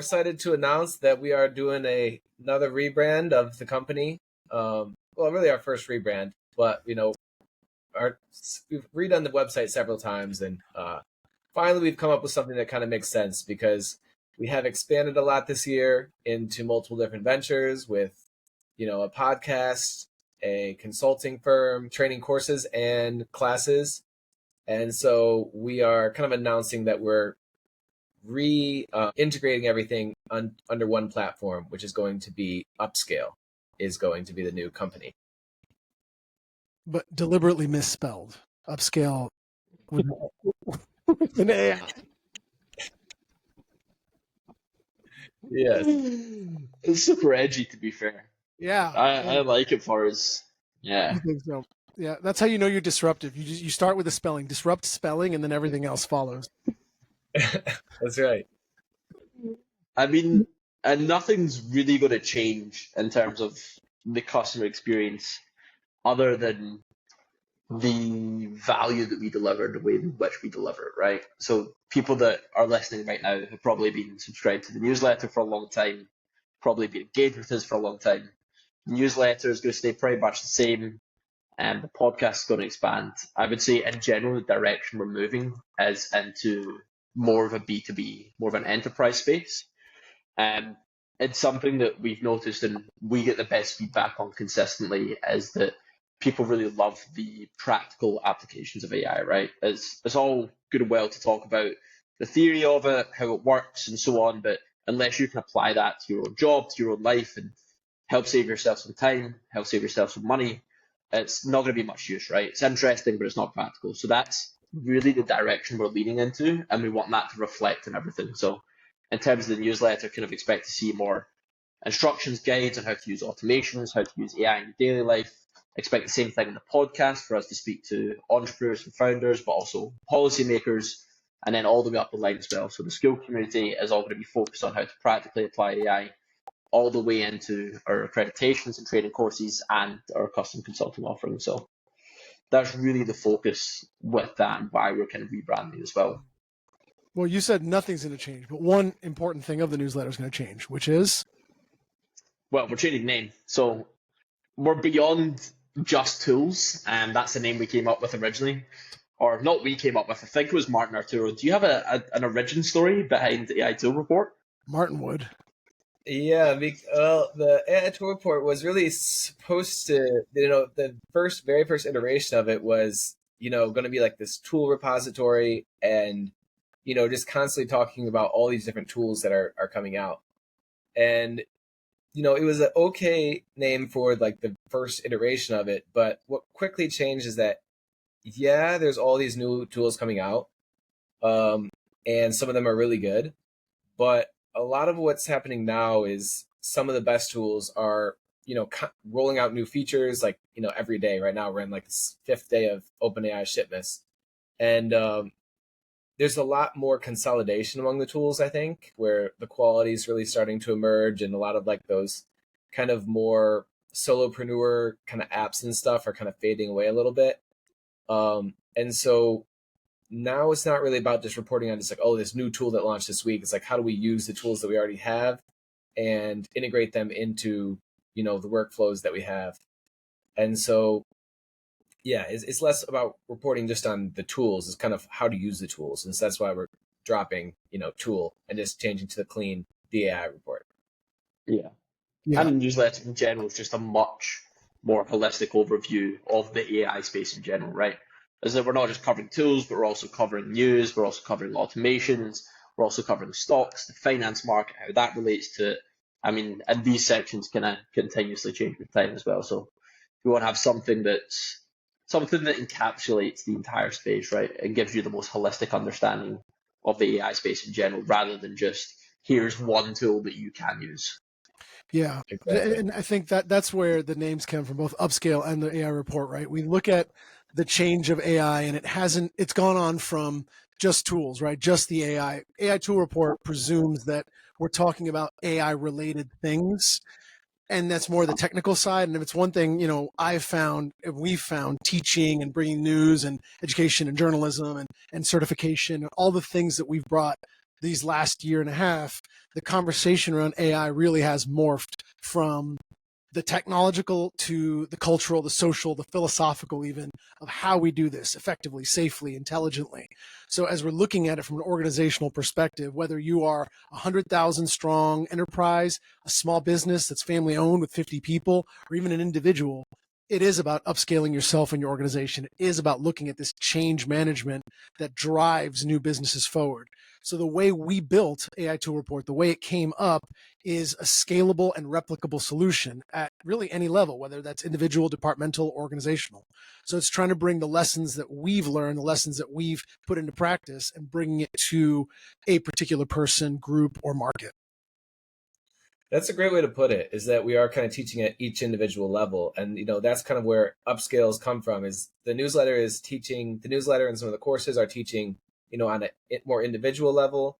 excited to announce that we are doing another rebrand of the company. Well, really our first rebrand, but we've redone the website several times, and finally we've come up with something that kind of makes sense because we have expanded a lot this year into multiple different ventures with, a podcast, a consulting firm, training courses and classes. And so we are kind of announcing that we're integrating everything under one platform, which is going to be Upscaile, is going to be the new company. But deliberately misspelled. Upscaile with an AI. Yes. It's super edgy, to be fair. Yeah. I like it for us. Yeah. I think so. Yeah, that's how you know you're disruptive. You start with the spelling, disrupt spelling, and then everything else follows. That's right. I mean, and nothing's really going to change in terms of the customer experience other than the value that we deliver, the way in which we deliver it, right? So people that are listening right now have probably been subscribed to the newsletter for a long time, probably been engaged with us for a long time. The newsletter is going to stay pretty much the same, and the podcast is going to expand. I would say in general, the direction we're moving is into more of a B2B, more of an enterprise space. It's something that we've noticed and we get the best feedback on consistently is that people really love the practical applications of AI, right? It's all good and well to talk about the theory of it, how it works and so on, but unless you can apply that to your own job, to your own life and help save yourself some time, help save yourself some money, it's not going to be much use, right? It's interesting, but it's not practical. So that's really the direction we're leaning into, and we want that to reflect in everything. So in terms of the newsletter, kind of expect to see more instructions, guides on how to use automations, how to use AI in your daily life. Expect the same thing in the podcast for us to speak to entrepreneurs and founders, but also policymakers, and then all the way up the line as well. So the school community is all going to be focused on how to practically apply AI all the way into our accreditations and training courses and our custom consulting offering. So that's really the focus with that and why we're kind of rebranding as well. Well, you said nothing's going to change, but one important thing of the newsletter is going to change, which is? Well, we're changing name. So we're beyond just tools, and that's the name we came up with originally. Or not we came up with, I think it was Martin Arturo. Do you have an origin story behind the AI Tool Report? Martin would. Yeah, well, the AI Tool Report was really supposed to, the very first iteration of it was, going to be like this tool repository and, just constantly talking about all these different tools that are coming out. And, it was an okay name for like the first iteration of it, but what quickly changed is that, there's all these new tools coming out, and some of them are really good, but a lot of what's happening now is some of the best tools are, rolling out new features like, every day. Right now we're in like this 5th day of OpenAI shipments. And there's a lot more consolidation among the tools, I think, where the quality is really starting to emerge, and a lot of like those kind of more solopreneur kind of apps and stuff are kind of fading away a little bit. And so now it's not really about just reporting on just like, oh, this new tool that launched this week. It's like, how do we use the tools that we already have and integrate them into, the workflows that we have? And so, it's less about reporting just on the tools. It's kind of how to use the tools. And so that's why we're dropping, tool and just changing to the clean DAI report. Yeah. And the newsletter in general is just a much more holistic overview of the AI space in general, right? Is that we're not just covering tools, but we're also covering news, we're also covering automations, we're also covering stocks, the finance market, how that relates to it. I mean, and these sections can continuously change with time as well. So we want to have something that encapsulates the entire space, right? And gives you the most holistic understanding of the AI space in general, rather than just here's one tool that you can use. Yeah, exactly. And I think that's where the names come from, both Upscaile and the AI report, right? We look at the change of AI, and it's gone on from just tools, right? Just the AI. AI tool report presumes that we're talking about AI related things, and that's more the technical side. And if it's one thing, we've found teaching and bringing news and education and journalism and certification, all the things that we've brought these last year and a half, the conversation around AI really has morphed from the technological to the cultural, the social, the philosophical even, of how we do this effectively, safely, intelligently. So as we're looking at it from an organizational perspective, whether you are a 100,000 strong enterprise, a small business that's family owned with 50 people, or even an individual, it is about upscaling yourself and your organization. It is about looking at this change management that drives new businesses forward. So the way we built AI Tool Report, the way it came up, is a scalable and replicable solution at really any level, whether that's individual, departmental, organizational. So it's trying to bring the lessons that we've learned, the lessons that we've put into practice, and bringing it to a particular person, group, or market. That's a great way to put it, is that we are kind of teaching at each individual level. And, that's kind of where Upscales come from, is the newsletter and some of the courses are teaching, on a more individual level.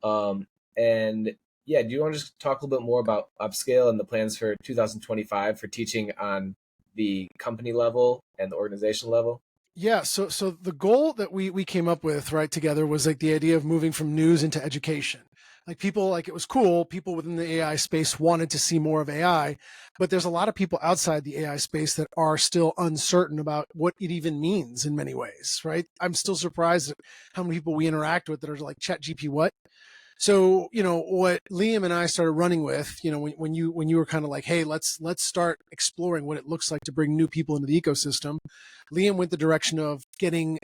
And yeah, do you want to just talk a little bit more about Upscaile and the plans for 2025 for teaching on the company level and the organization level? Yeah, so the goal that we came up with right together was like the idea of moving from news into education. Like people, like it was cool. People within the AI space wanted to see more of AI, but there's a lot of people outside the AI space that are still uncertain about what it even means in many ways, right? I'm still surprised at how many people we interact with that are like, ChatGPT what? So, what Liam and I started running with, when you were kind of like, hey, let's start exploring what it looks like to bring new people into the ecosystem. Liam went the direction of getting,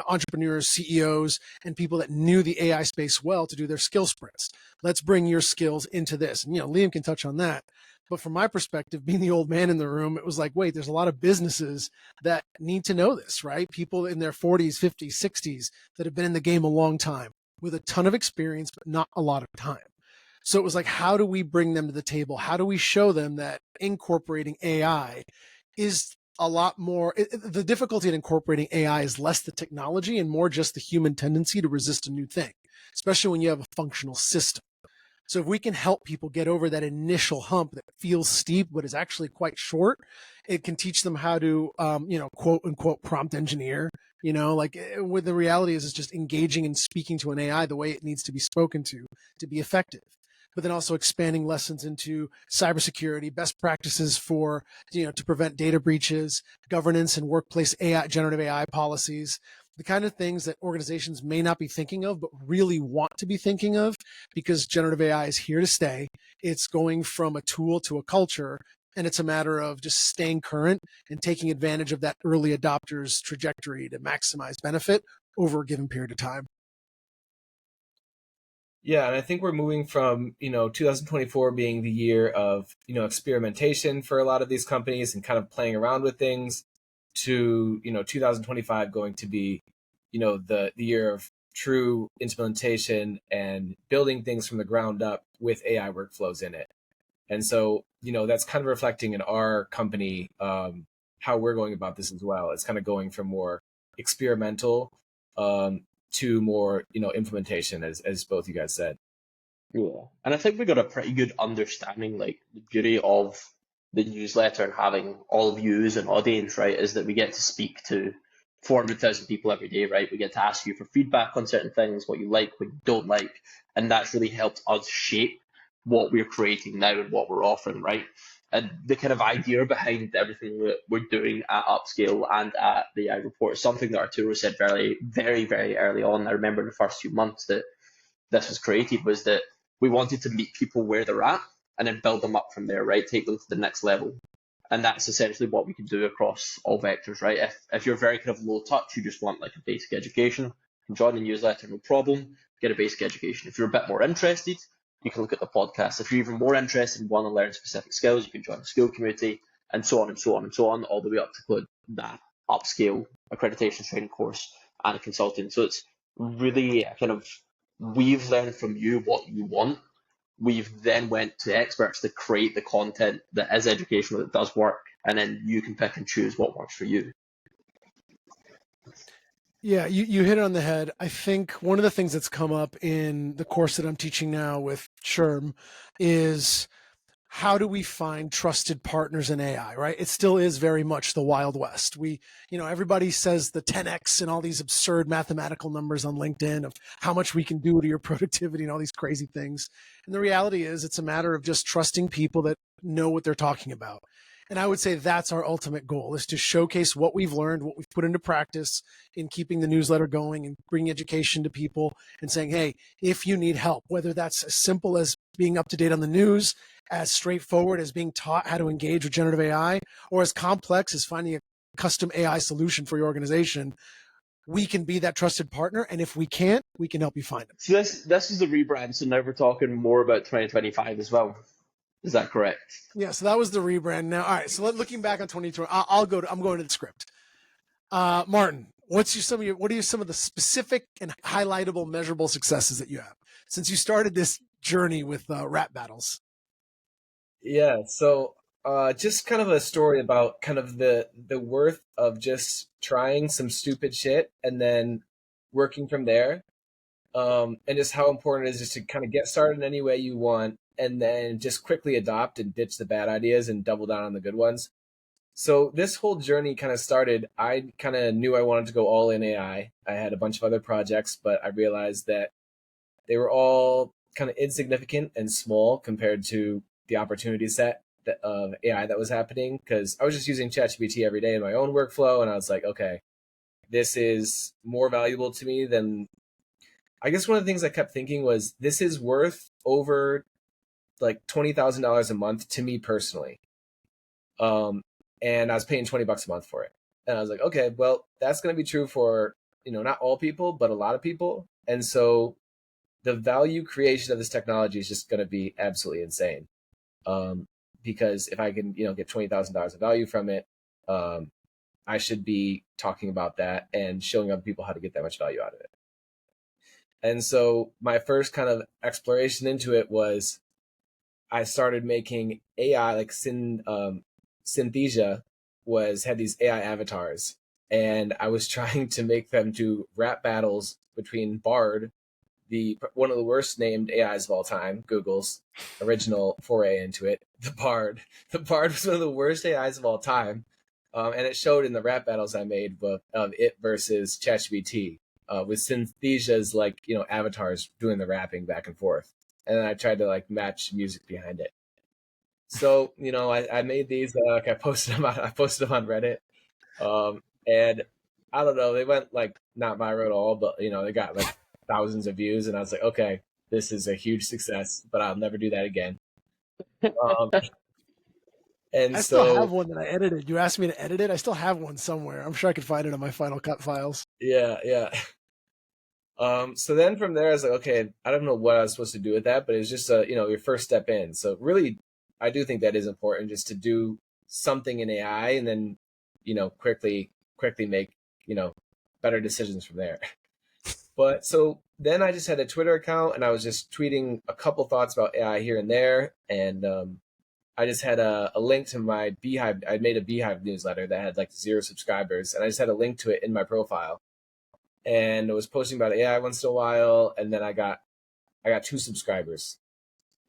entrepreneurs, CEOs, and people that knew the AI space well to do their skill sprints. Let's bring your skills into this. And, Liam can touch on that. But from my perspective, being the old man in the room, it was like, wait, there's a lot of businesses that need to know this, right? People in their 40s, 50s, 60s that have been in the game a long time, with a ton of experience, but not a lot of time. So it was like, how do we bring them to the table? How do we show them that incorporating AI is a lot more, the difficulty in incorporating AI is less the technology and more just the human tendency to resist a new thing, especially when you have a functional system. So if we can help people get over that initial hump that feels steep, but is actually quite short, it can teach them how to, quote unquote, prompt engineer, with the reality is it's just engaging and speaking to an AI the way it needs to be spoken to be effective. But then also expanding lessons into cybersecurity, best practices for, to prevent data breaches, governance and workplace AI, generative AI policies, the kind of things that organizations may not be thinking of, but really want to be thinking of, because generative AI is here to stay. It's going from a tool to a culture, and it's a matter of just staying current and taking advantage of that early adopters trajectory to maximize benefit over a given period of time. Yeah, and I think we're moving from, 2024 being the year of, experimentation for a lot of these companies and kind of playing around with things, to 2025 going to be the year of true implementation and building things from the ground up with AI workflows in it. And so that's kind of reflecting in our company, how we're going about this as well. It's kind of going from more experimental to more implementation, as both you guys said. Yeah, and I think we got a pretty good understanding. Like, the beauty of the newsletter and having all of you as an audience, right, is that we get to speak to 400,000 people every day, right? We get to ask you for feedback on certain things, what you like, what you don't like, and that's really helped us shape what we're creating now and what we're offering, right? And the kind of idea behind everything that we're doing at Upscaile and at the AI report is something that Arturo said very, very, very early on. I remember in the first few months that this was created, was that we wanted to meet people where they're at and then build them up from there, right? Take them to the next level. And that's essentially what we can do across all vectors, right? If you're very kind of low touch, you just want like a basic education, join the newsletter, no problem, get a basic education. If you're a bit more interested, you can look at the podcast. If you're even more interested and want to learn specific skills, you can join the skill community, and so on and so on and so on, all the way up to that Upscaile accreditation training course and a consulting. So it's really kind of, we've learned from you what you want. We've then went to experts to create the content that is educational, that does work, and then you can pick and choose what works for you. Yeah, you hit it on the head. I think one of the things that's come up in the course that I'm teaching now with Sherm is how do we find trusted partners in AI, right? It still is very much the Wild West. Everybody says the 10x and all these absurd mathematical numbers on LinkedIn of how much we can do to your productivity and all these crazy things. And the reality is it's a matter of just trusting people that know what they're talking about. And I would say that's our ultimate goal, is to showcase what we've learned, what we've put into practice in keeping the newsletter going and bringing education to people and saying, hey, if you need help, whether that's as simple as being up to date on the news, as straightforward as being taught how to engage with generative AI, or as complex as finding a custom AI solution for your organization, we can be that trusted partner. And if we can't, we can help you find it. So this is the rebrand. So now we're talking more about 2025 as well. Is that correct? Yeah. So that was the rebrand. Now, all right. So looking back on 2020, I'm going to the script. Martin, what are some of the specific and highlightable, measurable successes that you have since you started this journey with rap battles? Yeah, so just kind of a story about kind of the worth of just trying some stupid shit and then working from there. And just how important it is just to kind of get started in any way you want and then just quickly adopt and ditch the bad ideas and double down on the good ones. So this whole journey kind of started, I kind of knew I wanted to go all in AI. I had a bunch of other projects, but I realized that they were all kind of insignificant and small compared to the opportunity set of AI that was happening, because I was just using ChatGPT every day in my own workflow, and I was like, okay, this is more valuable to me than. I guess one of the things I kept thinking was this is worth over like $20,000 a month to me personally, and I was paying $20 a month for it, and I was like, okay, well, that's going to be true for not all people, but a lot of people, and so the value creation of this technology is just going to be absolutely insane. Because if I can, get $20,000 of value from it, I should be talking about that and showing other people how to get that much value out of it. And so my first kind of exploration into it was I started making AI, like Synthesia had these AI avatars, and I was trying to make them do rap battles between Bard, one of the worst named AIs of all time, Google's original foray into it. The Bard was one of the worst AIs of all time, and it showed in the rap battles I made of it versus ChatGPT, with Synthesia's avatars doing the rapping back and forth, and then I tried to match music behind it. So I made these. I posted them. I posted them on Reddit, and I don't know. They went not viral at all, but they got thousands of views, and I was like, okay, this is a huge success, but I'll never do that again. And I still have one that I edited. You asked me to edit it. I still have one somewhere. I'm sure I could find it on my Final Cut files. Yeah. So then from there, I was like, okay, I don't know what I was supposed to do with that, but it's just your first step in. So really, I do think that is important, just to do something in AI and then quickly make better decisions from there. But so then I just had a Twitter account, and I was just tweeting a couple thoughts about AI here and there. And I just had a link to my Beehive. I made a Beehive newsletter that had 0 subscribers, and I just had a link to it in my profile. And I was posting about AI once in a while, and then I got 2 subscribers.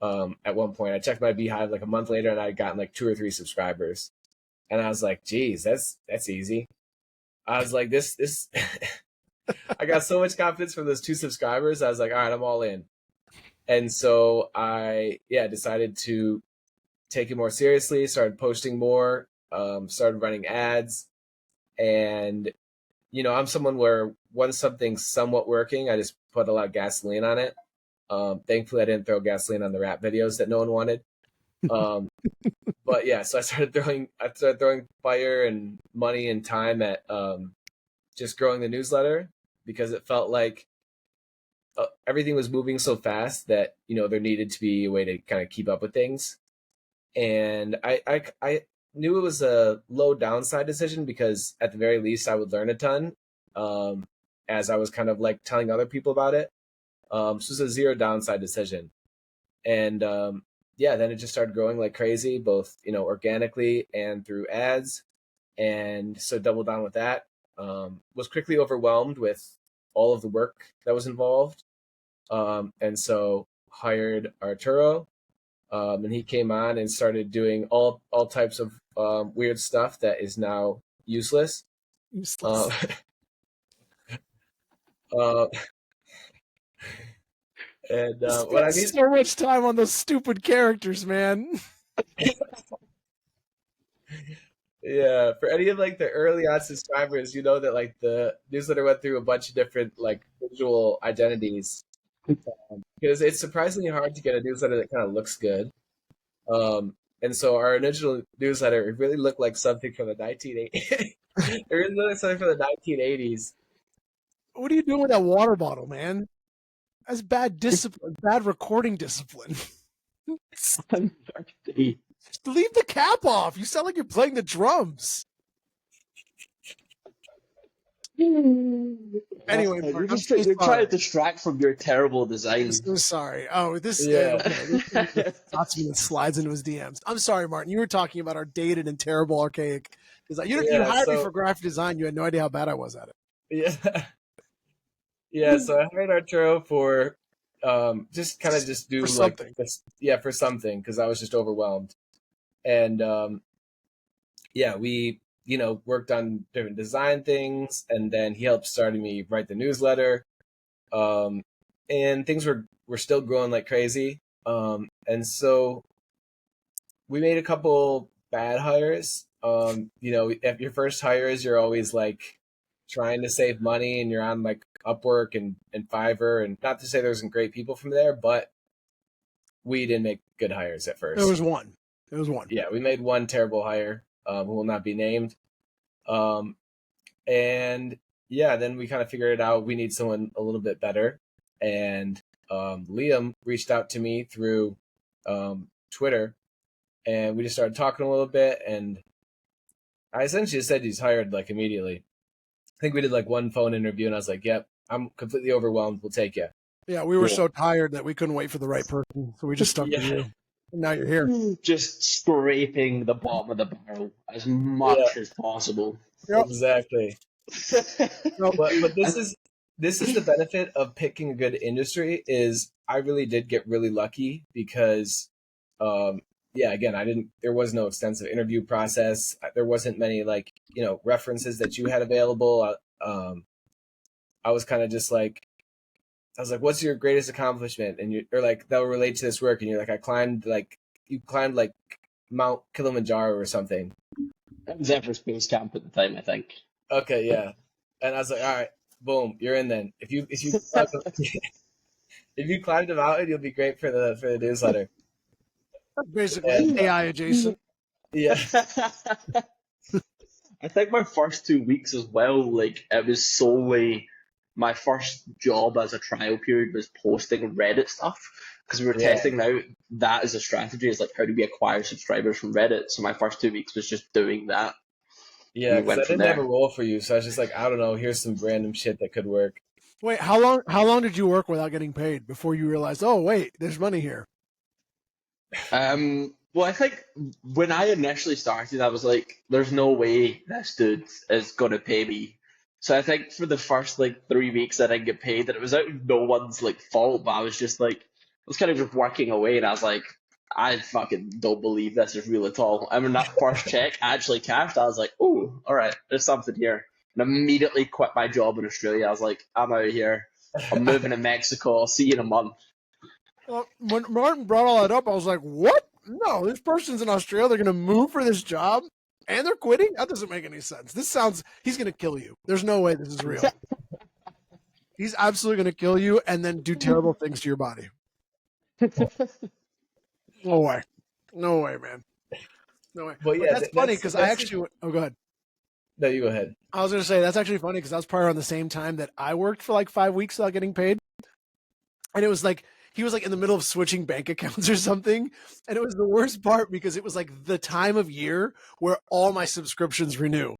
At one point, I checked my Beehive a month later, and I'd gotten 2 or 3 subscribers. And I was like, geez, that's easy. I was like, this I got so much confidence from those 2 subscribers. I was like, all right, I'm all in. And so I decided to take it more seriously, started posting more, started running ads. And, I'm someone where once something's somewhat working, I just put a lot of gasoline on it. Thankfully, I didn't throw gasoline on the rap videos that no one wanted. But yeah, so I started throwing fire and money and time at just growing the newsletter, because it felt like everything was moving so fast that there needed to be a way to kind of keep up with things. And I knew it was a low downside decision, because at the very least I would learn a ton, as I was kind of telling other people about it. So it's a 0 downside decision. And then it just started growing like crazy, both organically and through ads. And so doubled down with that. Was quickly overwhelmed with all of the work that was involved, and so hired Arturo, And he came on and started doing all types of weird stuff that is now useless. Useless. Uh, and what I mean, so much time on those stupid characters, man. yeah, for any of like the early on subscribers, you know that like the newsletter went through a bunch of different like visual identities, because it's surprisingly hard to get a newsletter that kind of looks good. And so our initial newsletter, it really looked like something from the 1980s. It really looked like something from the 1980s. What are you doing with that water bottle, man? That's bad discipline, bad recording discipline. I'm 30. Leave the cap off. You sound like you're playing the drums. Anyway, you're trying to distract from your terrible design. I'm so sorry. Oh, this Yeah. Lots of slides into his DMs. I'm sorry, Martin. You were talking about our dated and terrible archaic design. You hired me for graphic design. You had no idea how bad I was at it. Yeah. Yeah, so I hired Arturo for just do for like something. this, for something, because I was just overwhelmed. And we worked on different design things, and then he helped starting me write the newsletter. And things were still growing like crazy. And so we made a couple bad hires. At your first hires, you're always like trying to save money, and you're on like Upwork and Fiverr, and not to say there wasn't great people from there, but we didn't make good hires at first. It was one. Yeah, we made one terrible hire, who will not be named. And then we kind of figured it out. We need someone a little bit better. And Liam reached out to me through Twitter, and we just started talking a little bit. And I essentially said he's hired like immediately. I think we did like one phone interview, and I was like, "Yep, I'm completely overwhelmed. We'll take you." Yeah, we were so tired that we couldn't wait for the right person, so we just stuck with you. And now you're here. Just scraping the bottom of the barrel as much as possible. Yep. Exactly. But this is the benefit of picking a good industry. Is I really did get really lucky because, again, there was no extensive interview process. There wasn't many references that you had available. I was kind of just like, I was like, "What's your greatest accomplishment?" And you're like, "That will relate to this work." And you're like, you climbed Mount Kilimanjaro or something. That was Everest Base Camp at the time, I think. Okay, yeah. And I was like, "All right, boom, you're in then. If you if you climbed the mountain, you'll be great for the newsletter." Basically, AI adjacent. Yeah. I think my first 2 weeks as well, it was solely my first job as a trial period was posting Reddit stuff, because we were testing out that as a strategy, is how do we acquire subscribers from Reddit. So my first 2 weeks was just doing that. Yeah, because I didn't have a role for you, so I was just like, I don't know, here's some random shit that could work. Wait, how long did you work without getting paid before you realized, oh wait, there's money here? Well, I think when I initially started, I was like, there's no way this dude is gonna pay me. So I think for the first 3 weeks I didn't get paid, and it was out of no one's fault, but I was just I was kind of just working away, and I was like, I fucking don't believe this is real at all. And when that first check actually cashed, I was like, oh, all right, there's something here. And immediately quit my job in Australia. I was like, I'm out of here. I'm moving to Mexico. I'll see you in a month. Well, when Martin brought all that up, I was like, what? No, this person's in Australia. They're going to move for this job, and they're quitting? That doesn't make any sense. He's going to kill you. There's no way this is real. He's absolutely going to kill you and then do terrible things to your body. No way. No way, man. No way. But that's funny because I actually – oh, go ahead. No, you go ahead. I was going to say that's actually funny because that was probably around the same time that I worked for 5 weeks without getting paid. And it was he was in the middle of switching bank accounts or something. And it was the worst part because it was the time of year where all my subscriptions renew.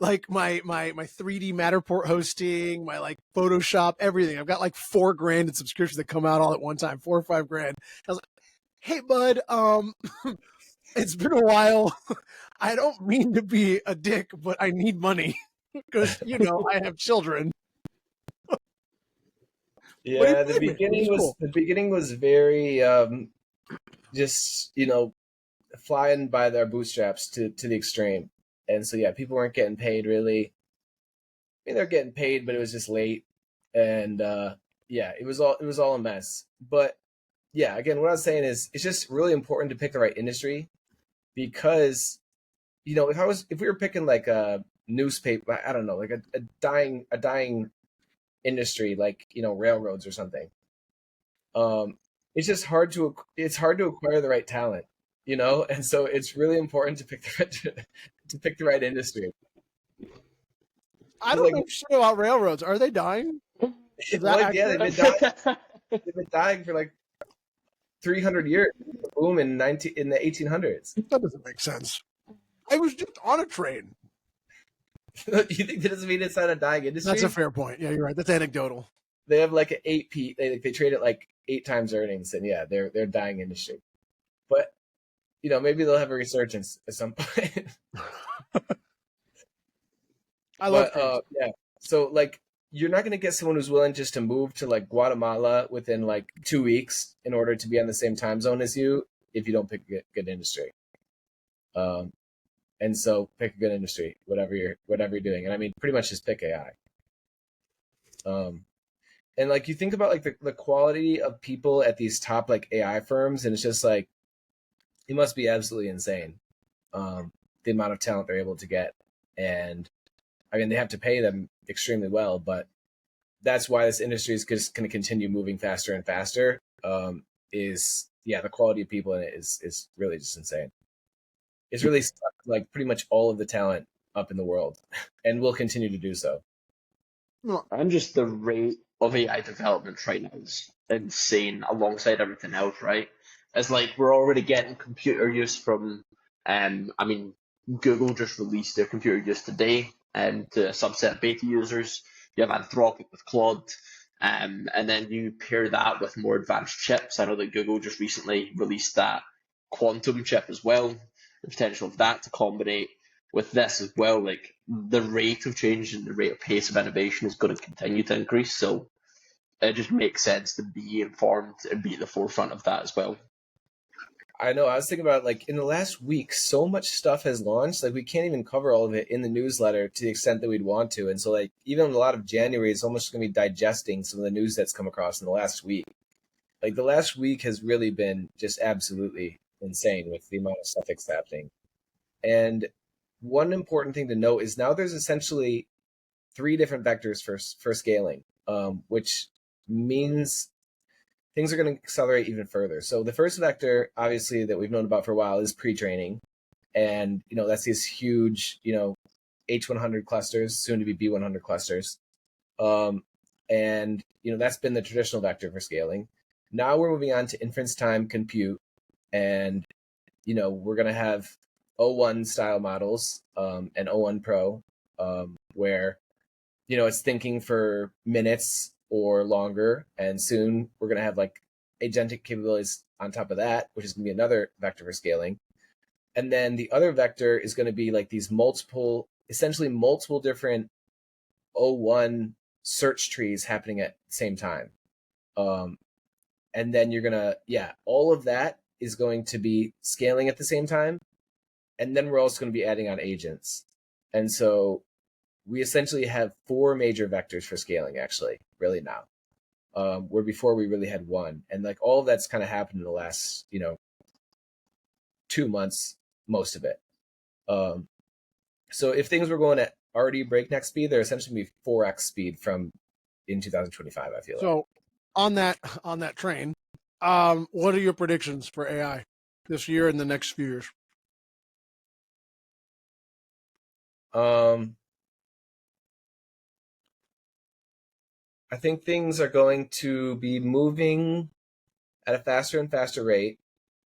My 3D Matterport hosting, my Photoshop, everything. I've got $4,000 in subscriptions that come out all at one time, $4,000 or $5,000. I was like, hey, bud, it's been a while. I don't mean to be a dick, but I need money because, I have children. Yeah, the beginning was very just, flying by their bootstraps to the extreme. And so, yeah, people weren't getting paid really. I mean, they're getting paid, but it was just late. And yeah, it was all a mess. But yeah, again, what I was saying is it's just really important to pick the right industry because, if we were picking like a newspaper, I don't know, like a dying industry, like, railroads or something. It's just hard to acquire the right talent, and so it's really important to pick to pick the right industry. I 'Cause, don't like, know shit about railroads. Are they dying? Is that like, yeah, accurate? they've been dying for like 300 years. Boom in the 1800s. That doesn't make sense. I was just on a train. You think that doesn't mean it's not a dying industry? That's a fair point. Yeah, you're right. That's anecdotal. They have like an 8P. They trade at like 8 times earnings, and yeah, they're dying industry. But maybe they'll have a resurgence at some point. I love yeah. So like, you're not going to get someone who's willing just to move to like Guatemala within like 2 weeks in order to be on the same time zone as you if you don't pick a good industry. And so pick a good industry, whatever you're doing. And I mean, pretty much just pick AI. And like, you think about like the quality of people at these top like AI firms, and it's just like, it must be absolutely insane. The amount of talent they're able to get. And I mean, they have to pay them extremely well, but that's why this industry is just going to continue moving faster and faster. The quality of people in it is really just insane. It's really stuck like pretty much all of the talent up in the world, and will continue to do so. And just the rate of AI development right now is insane alongside everything else, right? It's like we're already getting computer use from, I mean, Google just released their computer use today to a subset of beta users. You have Anthropic with Claude, and then you pair that with more advanced chips. I know that Google just recently released that quantum chip as well, the potential of that to combine with this as well. Like, the rate of change and the rate of pace of innovation is going to continue to increase. So it just makes sense to be informed and be at the forefront of that as well. I know. I was thinking about like in the last week, so much stuff has launched. Like, we can't even cover all of it in the newsletter to the extent that we'd want to. And so like, even a lot of January is almost going to be digesting some of the news that's come across in the last week. Like, the last week has really been just absolutely insane with the amount of stuff that's happening. And one important thing to note is now there's essentially 3 different vectors for scaling, which means things are going to accelerate even further. So the first vector, obviously, that we've known about for a while is pre-training. And, that's these huge, H100 clusters, soon to be B100 clusters. And, that's been the traditional vector for scaling. Now we're moving on to inference time compute. And, we're going to have O1 style models and O1 Pro, where, it's thinking for minutes or longer. And soon we're going to have like agentic capabilities on top of that, which is going to be another vector for scaling. And then the other vector is going to be like these essentially multiple different O1 search trees happening at the same time. And then you're going to, all of that is going to be scaling at the same time. And then we're also going to be adding on agents. And so we essentially have 4 major vectors for scaling, actually, really now. Where before we really had 1. And like, all of that's kind of happened in the last, 2 months, most of it. So if things were going at already breakneck speed, they're essentially going to be 4x speed from in 2025, I feel like. So on that train, what are your predictions for AI this year and the next few years? I think things are going to be moving at a faster and faster rate.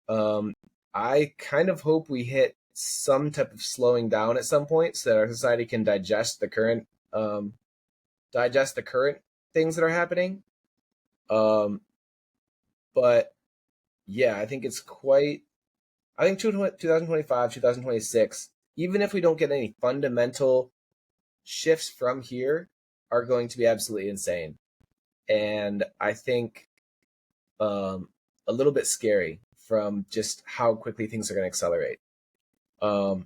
I kind of hope we hit some type of slowing down at some point so that our society can digest the current things that are happening. But yeah, I think 2025, 2026, even if we don't get any fundamental shifts from here, are going to be absolutely insane. And I think a little bit scary from just how quickly things are going to accelerate. So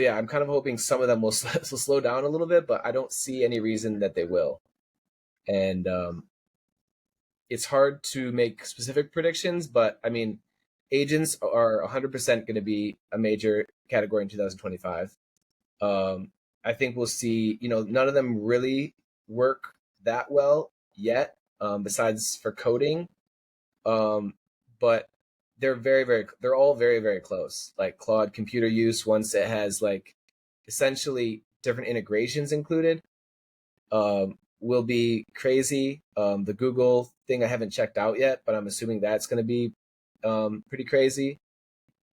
yeah, I'm kind of hoping some of them will slow down a little bit, but I don't see any reason that they will. And it's hard to make specific predictions, but I mean, agents are 100% going to be a major category in 2025. I think we'll see, none of them really work that well yet, besides for coding. But they're all very, very close. Like Claude computer use, once it has like essentially different integrations included, will be crazy. The Google thing I haven't checked out yet, but I'm assuming that's going to be pretty crazy.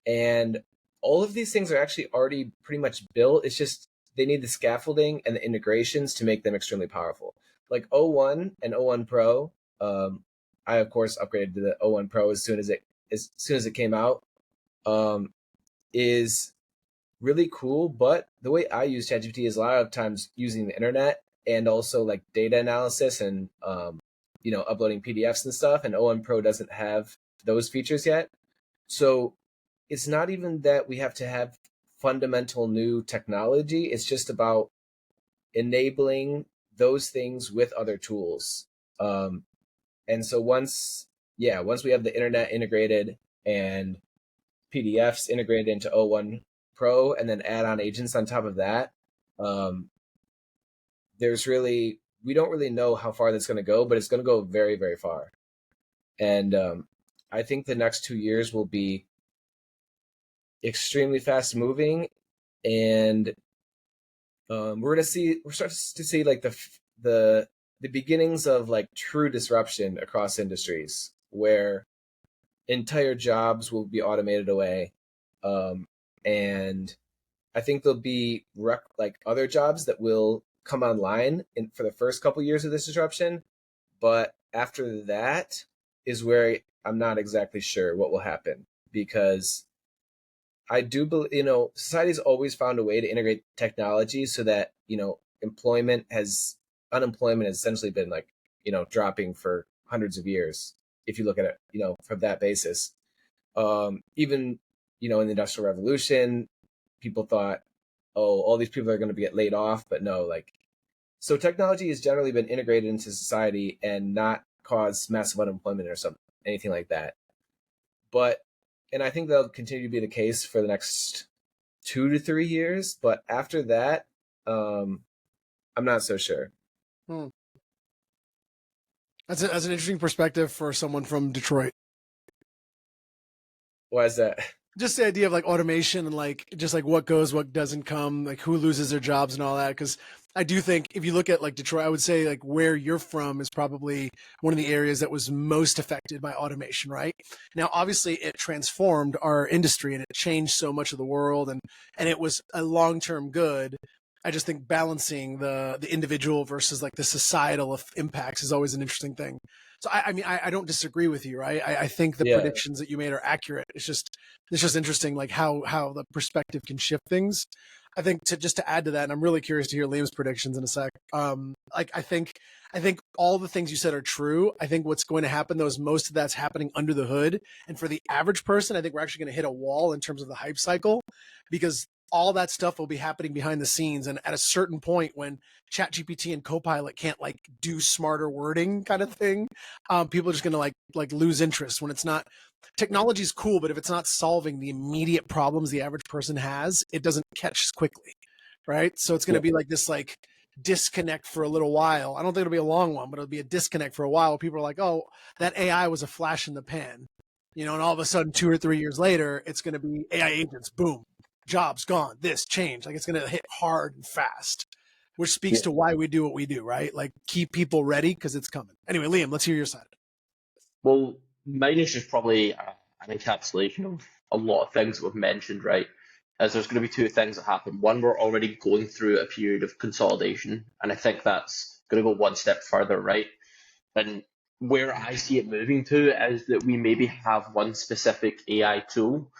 And all of these things are actually already pretty much built. It's just they need the scaffolding and the integrations to make them extremely powerful. Like O1 and O1 Pro, I of course upgraded to the O1 Pro as soon as it came out, is really cool. But the way I use ChatGPT is a lot of times using the internet and also like data analysis and uploading PDFs and stuff. And O1 Pro doesn't have those features yet, so it's not even that we have to have fundamental new technology. It's just about enabling those things with other tools. And so once we have the internet integrated and PDFs integrated into O1 Pro and then add on agents on top of that, we don't really know how far that's going to go, but it's going to go very, very far. And I think the next 2 years will be extremely fast moving, and we're starting to see like the beginnings of like true disruption across industries where entire jobs will be automated away, and I think there'll be like other jobs that will come online for the first couple years of this disruption, but after that is where I'm not exactly sure what will happen, because I do believe, society's always found a way to integrate technology so that, unemployment has essentially been like, dropping for hundreds of years. If you look at it, from that basis, even, in the Industrial Revolution, people thought, oh, all these people are going to get laid off, but no, like, so technology has generally been integrated into society and not caused massive unemployment or anything like that. And I think that'll continue to be the case for the next 2 to 3 years. But after that, I'm not so sure. That's an interesting perspective for someone from Detroit. Why is that? Just the idea of like automation and like just like what goes, what doesn't come, like who loses their jobs and all that. Because I do think if you look at like Detroit, I would say like where you're from is probably one of the areas that was most affected by automation, right? Now, obviously it transformed our industry and it changed so much of the world, and it was a long-term good. I just think balancing the individual versus like the societal impacts is always an interesting thing. So I mean, I don't disagree with you, right? I think the predictions that you made are accurate. It's just interesting, like how the perspective can shift things. I think to add to that, and I'm really curious to hear Liam's predictions in a sec. Like I think all the things you said are true. I think what's going to happen though is most of that's happening under the hood, and for the average person, I think we're actually going to hit a wall in terms of the hype cycle, because all that stuff will be happening behind the scenes. And at a certain point when ChatGPT and Copilot can't like do smarter wording kind of thing, people are just going to like lose interest when it's not. Technology is cool, but if it's not solving the immediate problems the average person has, it doesn't catch as quickly, right? So it's going to be like this like disconnect for a little while. I don't think it'll be a long one, but it'll be a disconnect for a while. People are like, oh, that AI was a flash in the pan, and all of a sudden 2 or 3 years later, it's going to be AI agents, boom, jobs gone, this change. Like it's going to hit hard and fast, which speaks to why we do what we do, right? Like keep people ready because it's coming. Anyway, Liam, let's hear your side. Well, mine is just probably an encapsulation of a lot of things that we've mentioned, right? As there's going to be two things that happen. One, we're already going through a period of consolidation, and I think that's going to go one step further, right? And where I see it moving to is that we maybe have one specific AI tool,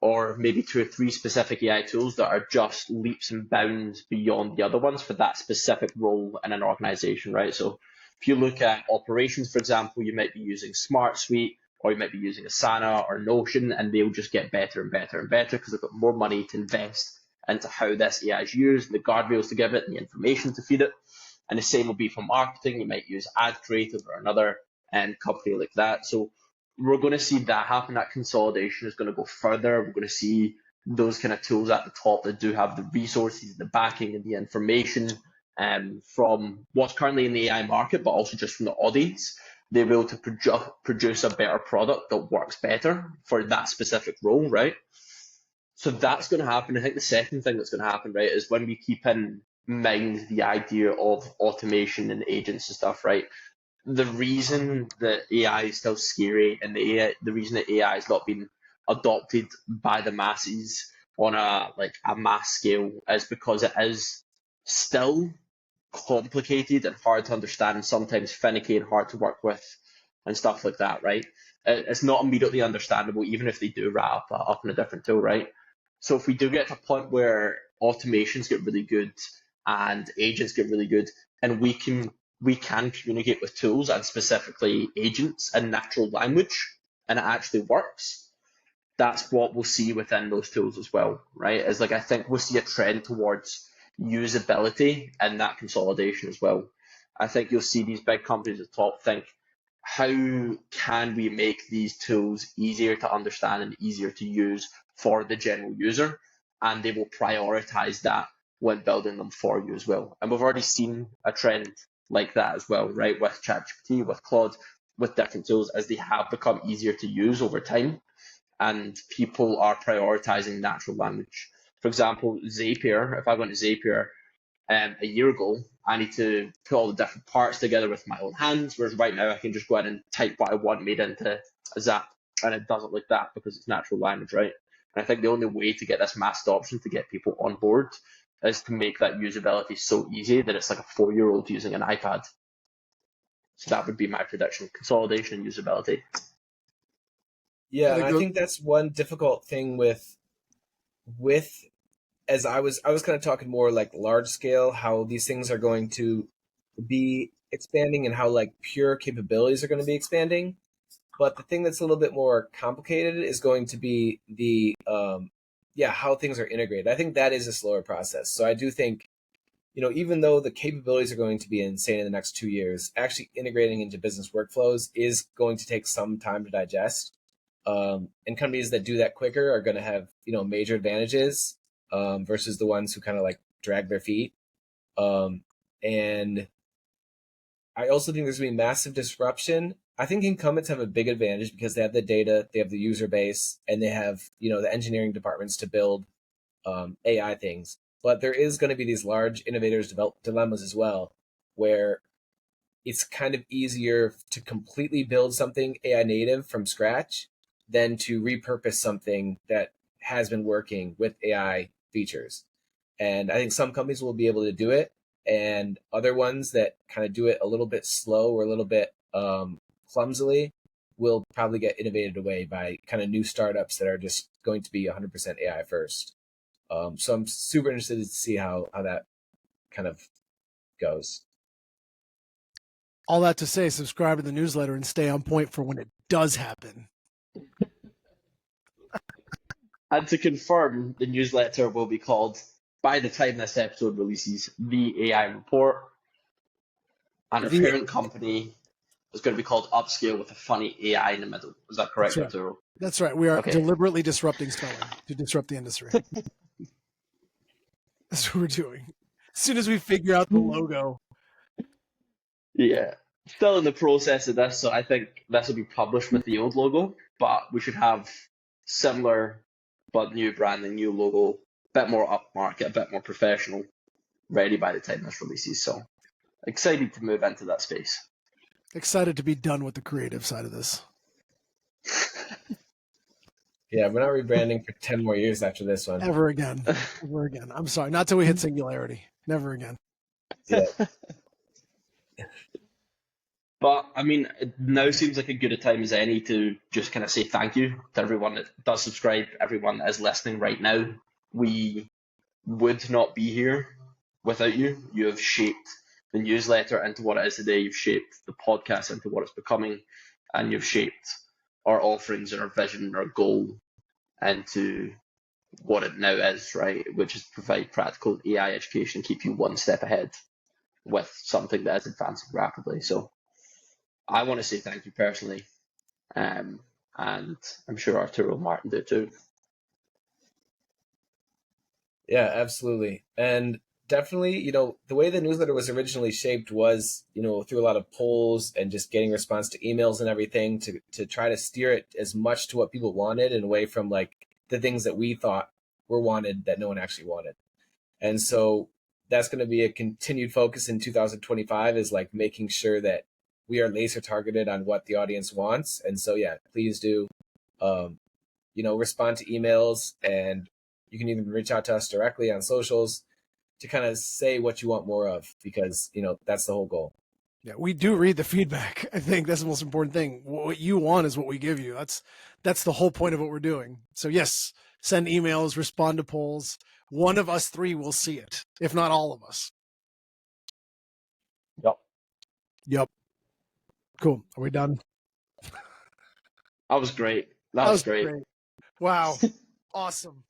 or maybe 2 or 3 specific AI tools that are just leaps and bounds beyond the other ones for that specific role in an organization, right? So if you look at operations, for example, you might be using Smart Suite, or you might be using Asana or Notion, and they'll just get better and better and better because they've got more money to invest into how this AI is used, and the guardrails to give it, and the information to feed it. And the same will be for marketing. You might use Ad Creative or another company like that. So we're going to see that happen. That consolidation is going to go further. We're going to see those kind of tools at the top that do have the resources, the backing, and the information from what's currently in the AI market, but also just from the audience. They're able to produce a better product that works better for that specific role, right? So that's going to happen. I think the second thing that's going to happen, right, is when we keep in mind the idea of automation and agents and stuff, right? The reason that AI is still scary, and the reason that AI has not been adopted by the masses on a mass scale, is because it is still complicated and hard to understand, and sometimes finicky and hard to work with and stuff like that, right? It's not immediately understandable, even if they do wrap up in a different tool, right? So if we do get to a point where automations get really good and agents get really good, and we can communicate with tools, and specifically agents, in natural language, and it actually works, that's what we'll see within those tools as well, right? Is I think we'll see a trend towards usability and that consolidation as well. I think you'll see these big companies at the top think, how can we make these tools easier to understand and easier to use for the general user? And they will prioritize that when building them for you as well. And we've already seen a trend like that as well, right? With ChatGPT, with Claude, with different tools, as they have become easier to use over time, and people are prioritizing natural language. For example, Zapier, if I go into Zapier a year ago, I need to put all the different parts together with my own hands, whereas right now I can just go ahead and type what I want made into a Zap, and it does it like that because it's natural language, right? And I think the only way to get this mass adoption, to get people on board, is to make that usability so easy that it's like a 4-year-old using an iPad. So that would be my prediction: consolidation and usability. Yeah, and I think that's one difficult thing with as I was kind of talking more like large scale, how these things are going to be expanding and how pure capabilities are going to be expanding. But the thing that's a little bit more complicated is going to be the how things are integrated. I think that is a slower process. So I do think, even though the capabilities are going to be insane in the next 2 years, actually integrating into business workflows is going to take some time to digest. And companies that do that quicker are going to have, major advantages versus the ones who kind of drag their feet. And I also think there's going to be massive disruption. I think incumbents have a big advantage because they have the data, they have the user base, and they have, the engineering departments to build AI things. But there is going to be these large innovators dilemmas as well, where it's kind of easier to completely build something AI native from scratch than to repurpose something that has been working with AI features. And I think some companies will be able to do it, and other ones that kind of do it a little bit slow or a little bit clumsily will probably get innovated away by kind of new startups that are just going to be 100% AI first. So I'm super interested to see how that kind of goes. All that to say, subscribe to the newsletter and stay on point for when it does happen. And to confirm, the newsletter will be called, by the time this episode releases, the AI Report. And our parent company is going to be called Upscaile with a funny AI in the middle. Is that correct, Arturo? That's right. We are deliberately disrupting spelling to disrupt the industry. That's what we're doing. As soon as we figure out the logo. Yeah. Still in the process of this, so I think this will be published with the old logo, but we should have similar but new branding, new logo, a bit more upmarket, a bit more professional, ready by the time this releases. So excited to move into that space. Excited to be done with the creative side of this. Yeah, we're not rebranding for 10 more years after this one. Ever again. Ever again. I'm sorry. Not till we hit singularity. Never again. Yeah. But, I mean, it now seems like a good a time as any to just kind of say thank you to everyone that does subscribe, everyone that is listening right now. We would not be here without you. You have shaped the newsletter into what it is today. You've shaped the podcast into what it's becoming, and you've shaped our offerings and our vision and our goal into what it now is, right? Which is provide practical AI education, keep you one step ahead with something that is advancing rapidly. So I want to say thank you personally, and I'm sure Arturo and Martin do too. Yeah, absolutely. And definitely, the way the newsletter was originally shaped was, through a lot of polls and just getting response to emails and everything to try to steer it as much to what people wanted and away from like the things that we thought were wanted that no one actually wanted. And so that's going to be a continued focus in 2025 is like making sure that we are laser targeted on what the audience wants. And so, yeah, please do, respond to emails, and you can even reach out to us directly on socials to kind of say what you want more of, because, that's the whole goal. Yeah, we do read the feedback. I think that's the most important thing. What you want is what we give you. That's the whole point of what we're doing. So yes, send emails, respond to polls. One of us three will see it, if not all of us. Yep. Cool. Are we done? That was great. That was great. Wow. Awesome.